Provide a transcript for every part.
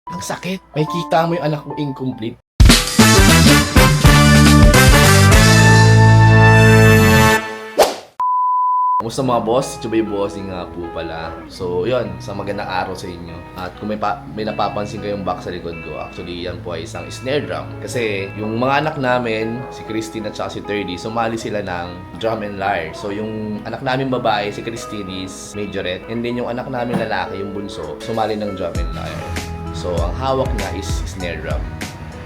Ang sakit. May kita mo yung anak mo incomplete. Kumusta mga boss? Chubay Bossing nga po pala. So, yun. Sa magandang araw sa inyo. At kung may napapansin kayong box sa likod ko, actually, yan po ay isang snare drum. Kasi, yung mga anak namin, si Christine at saka si Terdy, sumali sila ng drum and lyre. So, yung anak namin babae, si Christine is majorette. And then, yung anak namin lalaki, yung bunso, sumali ng drum and lyre. So, ang hawak niya is snare drum.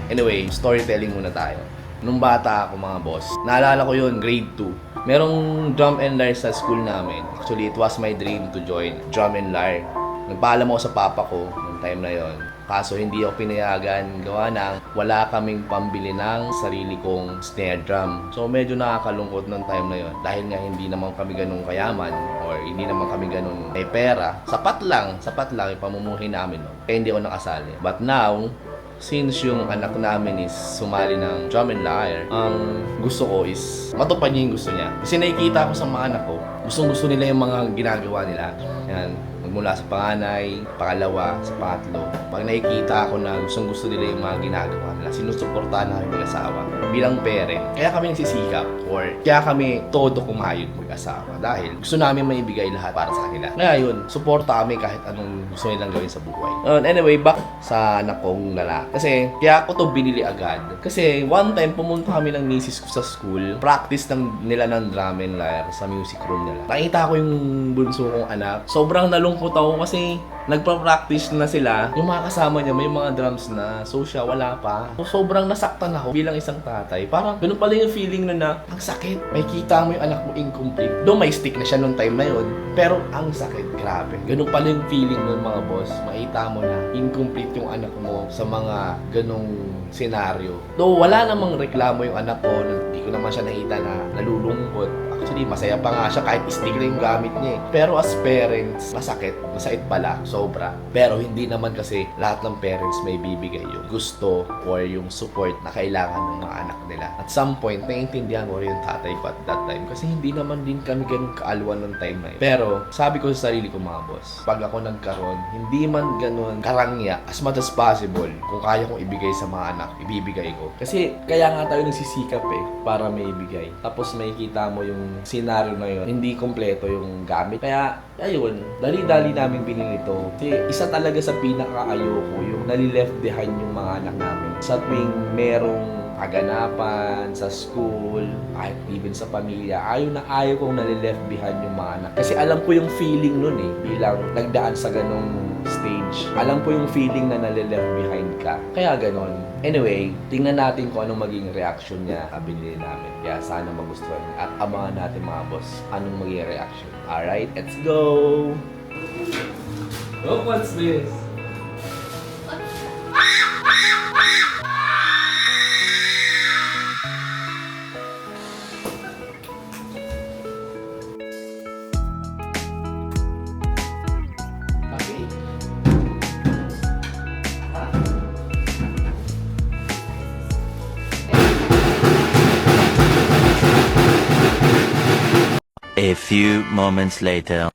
Anyway, storytelling muna tayo. Nung bata ako mga boss, naalala ko yun, grade 2. Merong drum and lyre sa school namin. Actually, it was my dream to join drum and lyre. Nagpaalam ako sa papa ko nung time na yon. Kaso hindi ako pinayagan, gawa ng wala kaming pambili ng sarili kong snare drum. So medyo nakakalungkot nung time na yon. Dahil nga hindi naman kami ganun kayaman or hindi naman kami ganun may pera. Sapat lang yung pamumuhay namin. No? Kaya hindi ako nakasali. But now, since yung anak namin is sumali ng drum and lyre, ang gusto ko is matupad niya yung gusto niya. Kasi nakikita ko sa mga anak ko, gusto nila yung mga ginagawa nila. Yan, magmula sa panganay, pangalawa, sa pangatlo. Pag nakikita ko na gusto nila yung mga ginagawa nila, sinusuportahan namin mag-asawa bilang parent. Kaya kami nagsisikap or kaya kami todo kumayod mag-asawa dahil gusto namin maibigay lahat para sa kanila. Kaya yun, suporta kami kahit anong gusto nilang gawin sa buhay. Anyway, back sa anak kong lalaki. Kasi kaya ako to binili agad. Kasi one time pumunta kami ng misis ko sa school, practice nila ng drum and lyre sa music room nila. Nakita ko yung bunso kong anak. Sobrang nalungkot ako kasi nagpa-practice na sila. Yung mga kasama niya, may mga drums na. So siya, wala pa. So, sobrang nasaktan ako bilang isang tatay. Parang ganun pala yung feeling na ang sakit. May kita mo yung anak mo incomplete. Though may stick na siya nung time na yun. Pero ang sakit, grabe. Ganun pala yung feeling nun mga boss. Makita mo na incomplete yung anak mo sa mga ganung senaryo. Though wala namang reklamo yung anak ko. Hindi ko naman siya nakita na nalulungkot. Actually, masaya pa nga siya kahit stick na yung gamit niya eh. Pero as parents, masakit pala, sobra. Pero hindi naman kasi lahat ng parents may bibigay yung gusto or yung support na kailangan ng mga anak nila. At some point, naiintindihan ko rin yung tatay ko at that time kasi hindi naman din kami ganun kaalwan ng time na yun. Pero, sabi ko sa sarili ko mga boss, pag ako nagkaroon, hindi man ganun karangya, as much as possible, kung kaya kong ibigay sa mga anak, ibibigay ko. Kasi, kaya nga tayo nagsisikap eh, para may ibigay. Tapos may kita mo yung scenario na yun, hindi kompleto yung gamit. Kaya, ayun, dali-dali namin binili ito. Kasi isa talaga sa pinaka-ayoko, yung nali-left behind yung mga anak namin. Sa tuwing merong kaganapan, sa school, kahit even sa pamilya, ayaw kong nali-left behind yung mga anak. Kasi alam ko yung feeling nun eh, bilang nagdaan sa ganong stage. Alam ko yung feeling na nali-left behind ka. Kaya ganon. Anyway, tingnan natin kung anong maging reaction niya sa binili namin. Kaya sana magustuhan niya. At abangan natin mga boss, anong maging reaction. Alright, let's go! Oh, what's this? Okay. A few moments later.